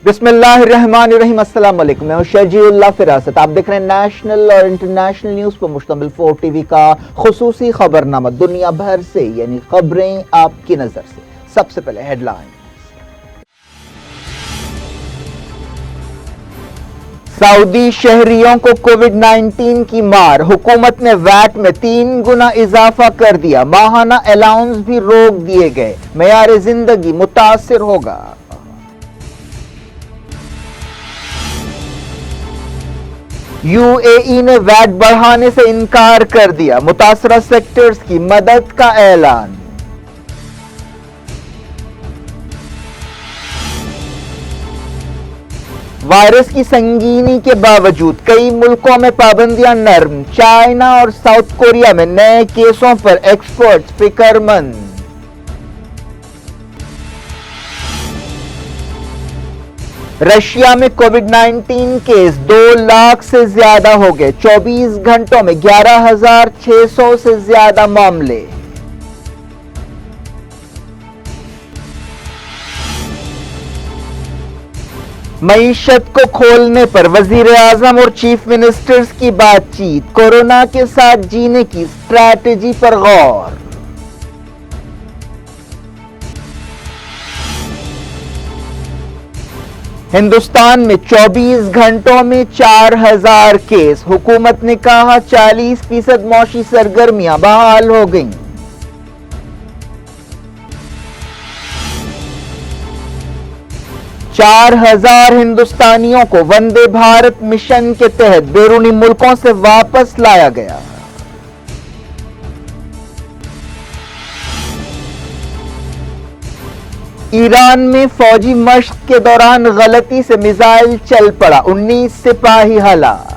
بسم اللہ الرحمن الرحیم، السلام علیکم، میں ہوں شجیع اللہ فراست۔ آپ دیکھ رہے ہیں نیشنل اور انٹرنیشنل نیوز پر مشتمل 4 ٹی وی کا خصوصی خبرنامہ دنیا بھر سے، یعنی خبریں آپ کی نظر سے۔ سب سے پہلے ہیڈ لائن۔ سعودی شہریوں کو کووڈ-19 کی مار، حکومت نے ویٹ میں 3 گنا اضافہ کر دیا، ماہانہ الاؤنس بھی روک دیے گئے، معیار زندگی متاثر ہوگا۔ یو اے ای نے ویٹ بڑھانے سے انکار کر دیا، متاثرہ سیکٹرز کی مدد کا اعلان۔ وائرس کی سنگینی کے باوجود کئی ملکوں میں پابندیاں نرم، چائنا اور ساؤتھ کوریا میں نئے کیسوں پر ایکسپرٹس فکر مند۔ رشیا میں کووڈ-19 کیس 2 لاکھ سے زیادہ ہو گئے، 24 گھنٹوں میں 11,600 سے زیادہ معاملے۔ معیشت کو کھولنے پر وزیر اعظم اور چیف منسٹرز کی بات چیت، کورونا کے ساتھ جینے کی اسٹریٹجی پر غور۔ ہندوستان میں 24 گھنٹوں میں 4,000 کیس، حکومت نے کہا 40% معاشی سرگرمیاں بحال ہو گئیں۔ چار 4,000 ہندوستانیوں کو وندے بھارت مشن کے تحت بیرونی ملکوں سے واپس لایا گیا۔ ایران میں فوجی مشق کے دوران غلطی سے میزائل چل پڑا، 19 سپاہی ہلاک۔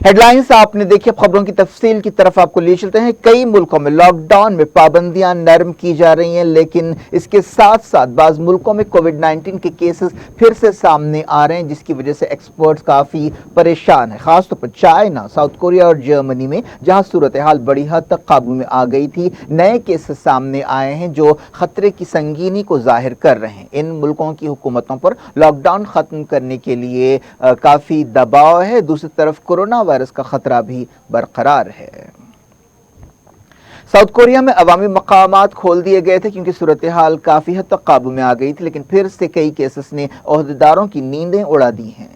ہیڈ لائنز آپ نے دیکھی، اب خبروں کی تفصیل کی طرف آپ کو لے چلتے ہیں۔ کئی ملکوں میں لاک ڈاؤن میں پابندیاں نرم کی جا رہی ہیں، لیکن اس کے ساتھ ساتھ بعض ملکوں میں کووڈ-19 کے کیسز پھر سے سامنے آ رہے ہیں، جس کی وجہ سے ایکسپرٹس کافی پریشان ہیں، خاص طور پر چائنا، ساؤتھ کوریا اور جرمنی میں، جہاں صورتحال بڑی حد تک قابو میں آ گئی تھی۔ نئے کیسز سامنے آئے ہیں جو خطرے کی سنگینی کو ظاہر کر رہے ہیں۔ ان ملکوں کی حکومتوں پر لاک ڈاؤن ختم کرنے کے لیے کافی دباؤ ہے، دوسری طرف کورونا وائرس کا خطرہ بھی برقرار ہے۔ ساؤتھ کوریا میں عوامی مقامات کھول دیے گئے تھے کیونکہ صورتحال کافی حد تک قابو میں آ گئی تھی، لیکن پھر سے کئی کیسز نے عہدیداروں کی نیندیں اڑا دی ہیں۔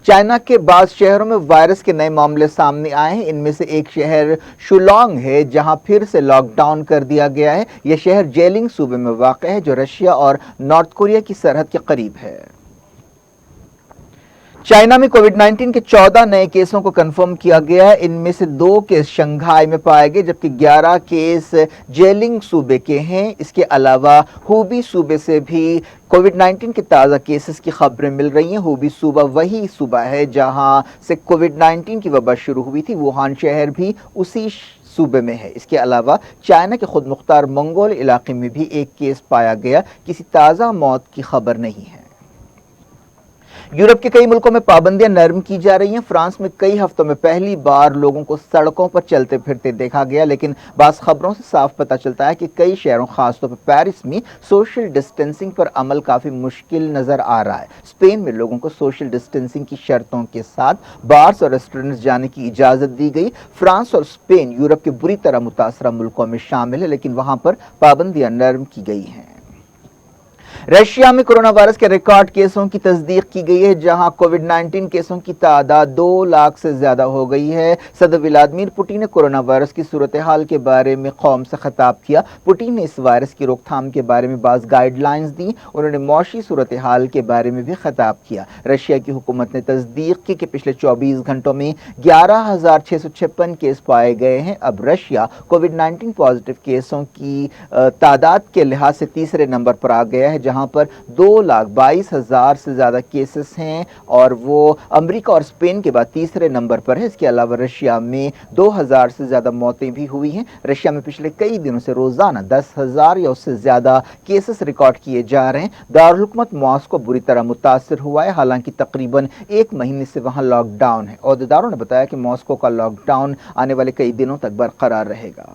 چائنا کے بعض شہروں میں وائرس کے نئے معاملے سامنے آئے ہیں، ان میں سے ایک شہر شولانگ ہے جہاں پھر سے لاک ڈاؤن کر دیا گیا ہے۔ یہ شہر جیلنگ صوبے میں واقع ہے جو رشیا اور نارتھ کوریا کی سرحد کے قریب ہے۔ چائنا میں کووڈ-19 کے 14 نئے کیسوں کو کنفرم کیا گیا ہے، ان میں سے 2 کیس شنگھائی میں پائے گئے جبکہ 11 کیس جیلنگ صوبے کے ہیں۔ اس کے علاوہ ہوبی صوبے سے بھی کووڈ-19 کے تازہ کیسز کی خبریں مل رہی ہیں۔ ہوبی صوبہ وہی صوبہ ہے جہاں سے کووڈ-19 کی وبا شروع ہوئی تھی، ووہان شہر بھی اسی صوبے میں ہے۔ اس کے علاوہ چائنا کے خود مختار منگول علاقے میں بھی ایک کیس پایا گیا، کسی تازہ موت کی خبر نہیں ہے۔ یورپ کے کئی ملکوں میں پابندیاں نرم کی جا رہی ہیں۔ فرانس میں کئی ہفتوں میں پہلی بار لوگوں کو سڑکوں پر چلتے پھرتے دیکھا گیا، لیکن بعض خبروں سے صاف پتہ چلتا ہے کہ کئی شہروں خاص طور پر پیرس میں سوشل ڈسٹینسنگ پر عمل کافی مشکل نظر آ رہا ہے۔ اسپین میں لوگوں کو سوشل ڈسٹینسنگ کی شرطوں کے ساتھ بارز اور ریسٹورنٹس جانے کی اجازت دی گئی۔ فرانس اور اسپین یورپ کے بری طرح متاثرہ ملکوں میں شامل ہے، لیکن وہاں پر پابندیاں نرم کی گئی ہیں۔ رشیا میں کورونا وائرس کے ریکارڈ کیسوں کی تصدیق کی گئی ہے، جہاں کووڈ-19 کیسوں کی تعداد 2 لاکھ سے زیادہ ہو گئی ہے۔ صدر ولادیمیر پوٹن نے کورونا وائرس کی صورتحال کے بارے میں قوم سے خطاب کیا۔ پوٹن نے اس وائرس کی روک تھام کے بارے میں بعض گائیڈ لائنز دیں، انہوں نے معاشی صورتحال کے بارے میں بھی خطاب کیا۔ رشیا کی حکومت نے تصدیق کی کہ پچھلے 24 گھنٹوں میں 11,656 کیس پائے گئے ہیں۔ اب رشیا کووڈ-19 پازیٹیو کیسوں کی تعداد کے لحاظ سے تیسرے نمبر پر آ گیا ہے، جہاں جہاں پر 2,22,000 سے زیادہ کیسز ہیں اور وہ امریکہ اور اسپین کے بعد تیسرے نمبر پر ہے۔ اس کے علاوہ رشیا میں 2,000 سے زیادہ موتیں بھی ہوئی ہیں۔ رشیا میں پچھلے کئی دنوں سے روزانہ 10,000 یا اس سے زیادہ کیسز ریکارڈ کیے جا رہے ہیں۔ دارالحکومت ماسکو بری طرح متاثر ہوا ہے، حالانکہ تقریباً ایک مہینے سے وہاں لاک ڈاؤن ہے۔ عہدیداروں نے بتایا کہ ماسکو کا لاک ڈاؤن آنے والے کئی دنوں تک برقرار رہے گا۔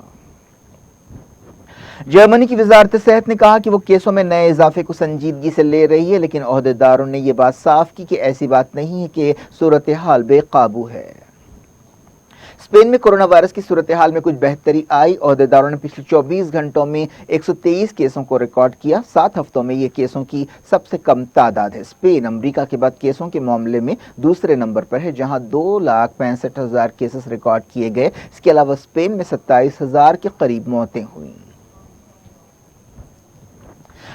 جرمنی کی وزارت صحت نے کہا کہ وہ کیسوں میں نئے اضافے کو سنجیدگی سے لے رہی ہے، لیکن عہدیداروں نے یہ بات صاف کی کہ ایسی بات نہیں ہے کہ صورتحال بے قابو ہے۔ اسپین میں کورونا وائرس کی صورتحال میں کچھ بہتری آئی۔ عہدیداروں نے پچھلے 24 گھنٹوں میں 123 کیسوں کو ریکارڈ کیا۔ 7 ہفتوں میں یہ کیسوں کی سب سے کم تعداد ہے۔ اسپین امریکہ کے بعد کیسوں کے معاملے میں دوسرے نمبر پر ہے، جہاں 2,65,000 کیسز ریکارڈ کیے گئے۔ اس کے علاوہ اسپین میں 27,000 کے قریب موتیں ہوئیں۔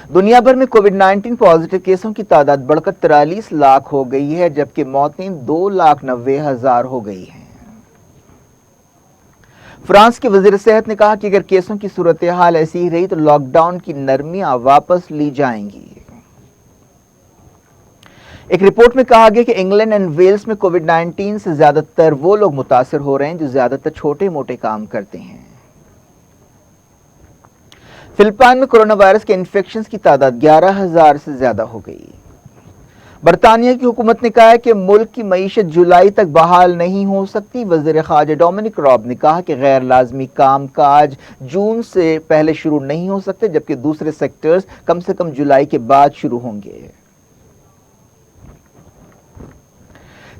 دنیا بھر میں کووڈ 19 پازیٹیو کیسوں کی تعداد بڑھ کر 43 لاکھ ہو گئی ہے، جبکہ موتیں 2,90,000 ہو گئی ہیں۔ فرانس کے وزیر صحت نے کہا کہ اگر کیسوں کی صورتحال ایسی ہی رہی تو لاک ڈاؤن کی نرمیاں واپس لی جائیں گی۔ ایک رپورٹ میں کہا گیا کہ انگلینڈ اینڈ ویلز میں کووڈ 19 سے زیادہ تر وہ لوگ متاثر ہو رہے ہیں جو زیادہ تر چھوٹے موٹے کام کرتے ہیں۔ فلپائن میں کورونا وائرس کے انفیکشنز کی تعداد 11,000 سے زیادہ ہو گئی۔ برطانیہ کی حکومت نے کہا ہے کہ ملک کی معیشت جولائی تک بحال نہیں ہو سکتی۔ وزیر خارجہ ڈومینک راب نے کہا کہ غیر لازمی کام کاج جون سے پہلے شروع نہیں ہو سکتے، جبکہ دوسرے سیکٹرز کم سے کم جولائی کے بعد شروع ہوں گے۔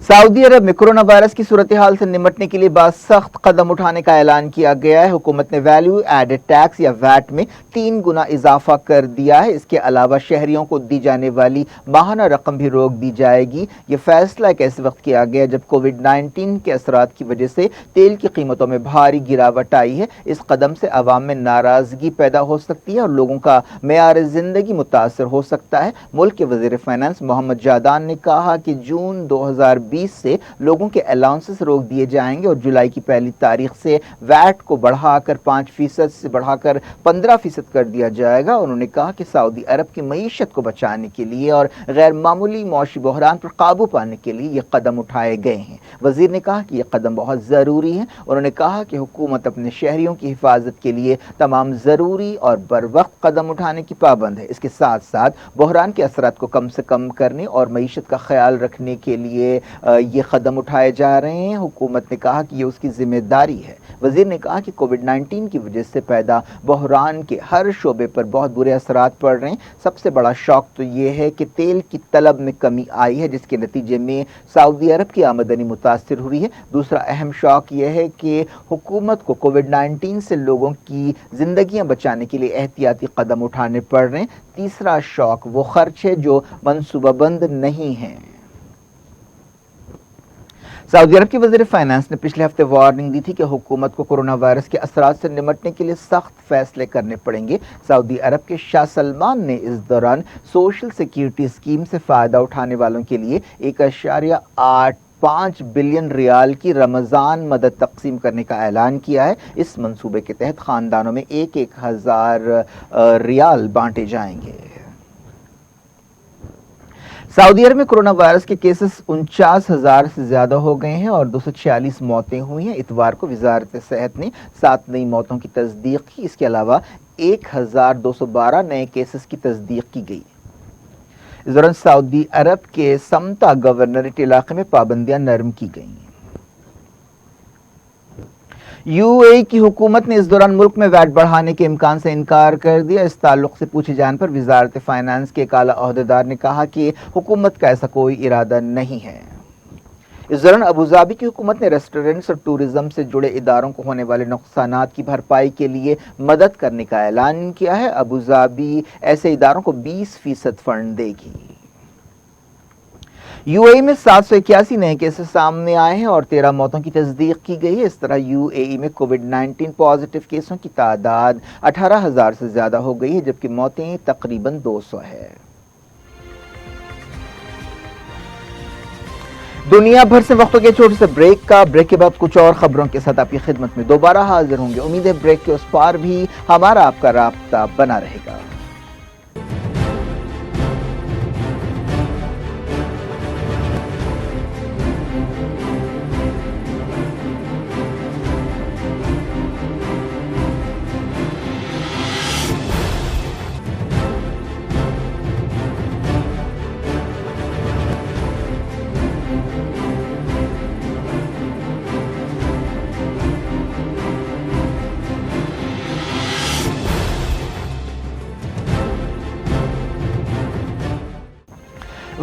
سعودی عرب میں کورونا وائرس کی صورتحال سے نمٹنے کے لیے بعض سخت قدم اٹھانے کا اعلان کیا گیا ہے۔ حکومت نے ویلیو ایڈڈ ٹیکس یا ویٹ میں 3 گنا اضافہ کر دیا ہے۔ اس کے علاوہ شہریوں کو دی جانے والی ماہانہ رقم بھی روک دی جائے گی۔ یہ فیصلہ ایک ایسے وقت کیا گیا جب کووڈ 19 کے اثرات کی وجہ سے تیل کی قیمتوں میں بھاری گراوٹ آئی ہے۔ اس قدم سے عوام میں ناراضگی پیدا ہو سکتی ہے اور لوگوں کا معیار زندگی متاثر ہو سکتا ہے۔ ملک کے وزیر فائنانس محمد جادان نے کہا کہ جون 2020 سے لوگوں کے الاؤنسز روک دیے جائیں گے اور جولائی کی پہلی تاریخ سے ویٹ کو بڑھا کر 5% سے بڑھا کر 15% کر دیا جائے گا۔ انہوں نے کہا کہ سعودی عرب کی معیشت کو بچانے کے لیے اور غیر معمولی معاشی بحران پر قابو پانے کے لیے یہ قدم اٹھائے گئے ہیں۔ وزیر نے کہا کہ یہ قدم بہت ضروری ہے۔ انہوں نے کہا کہ حکومت اپنے شہریوں کی حفاظت کے لیے تمام ضروری اور بروقت قدم اٹھانے کی پابند ہے۔ اس کے ساتھ ساتھ بحران کے اثرات کو کم سے کم کرنے اور معیشت کا خیال رکھنے کے لیے یہ قدم اٹھائے جا رہے ہیں۔ حکومت نے کہا کہ یہ اس کی ذمہ داری ہے۔ وزیر نے کہا کہ کووڈ 19 کی وجہ سے پیدا بحران کے ہر شعبے پر بہت برے اثرات پڑ رہے ہیں۔ سب سے بڑا شوق تو یہ ہے کہ تیل کی طلب میں کمی آئی ہے، جس کے نتیجے میں سعودی عرب کی آمدنی متاثر ہوئی ہے۔ دوسرا اہم شوق یہ ہے کہ حکومت کو کووڈ 19 سے لوگوں کی زندگیاں بچانے کے لیے احتیاطی قدم اٹھانے پڑ رہے ہیں۔ تیسرا شوق وہ خرچ ہے جو منصوبہ بند نہیں ہیں۔ سعودی عرب کے وزیر فائنانس نے پچھلے ہفتے وارننگ دی تھی کہ حکومت کو کورونا وائرس کے اثرات سے نمٹنے کے لیے سخت فیصلے کرنے پڑیں گے۔ سعودی عرب کے شاہ سلمان نے اس دوران سوشل سیکیورٹی اسکیم سے فائدہ اٹھانے والوں کے لیے 1.85 بلین ریال کی رمضان مدد تقسیم کرنے کا اعلان کیا ہے۔ اس منصوبے کے تحت خاندانوں میں 1,000 ریال بانٹے جائیں گے۔ سعودی عرب میں کورونا وائرس کے کیسز 49,000 سے زیادہ ہو گئے ہیں اور 246 موتیں ہوئی ہیں۔ اتوار کو وزارت صحت نے 7 نئی موتوں کی تصدیق کی۔ اس کے علاوہ 1,212 نئے کیسز کی تصدیق کی گئی۔ اس دوران سعودی عرب کے سمتا گورنریٹ علاقے میں پابندیاں نرم کی گئیں۔ UAE کی حکومت نے اس دوران ملک میں ویٹ بڑھانے کے امکان سے انکار کر دیا۔ اس تعلق سے پوچھے جانے پر وزارت فائنانس کے ایک اعلیٰ عہدیدار نے کہا کہ حکومت کا ایسا کوئی ارادہ نہیں ہے۔ اس دوران ابوظہبی کی حکومت نے ریسٹورنٹس اور ٹورزم سے جڑے اداروں کو ہونے والے نقصانات کی بھرپائی کے لیے مدد کرنے کا اعلان کیا ہے۔ ابوظہبی ایسے اداروں کو 20% فنڈ دے گی۔ UAE میں 781 نئے کیسز سامنے آئے ہیں اور 13 موتوں کی تصدیق کی گئی ہے۔ اس طرح UAE میں کووڈ 19 پازیٹیو کیسوں کی تعداد 18,000 سے زیادہ ہو گئی ہے، جبکہ موتیں تقریباً 200 ہے۔ دنیا بھر سے وقتوں کے چھوٹے سے بریک کے بعد کچھ اور خبروں کے ساتھ آپ کی خدمت میں دوبارہ حاضر ہوں گے۔ امید ہے بریک کے اس پار بھی ہمارا آپ کا رابطہ بنا رہے گا۔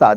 7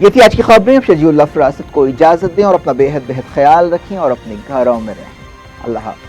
یہ تھی آج کی خبریں. اب شجیع اللہ فراست کو اجازت دیں اور اپنا بے حد خیال رکھیں اور اپنے گھروں میں رہیں. اللہ حافظ.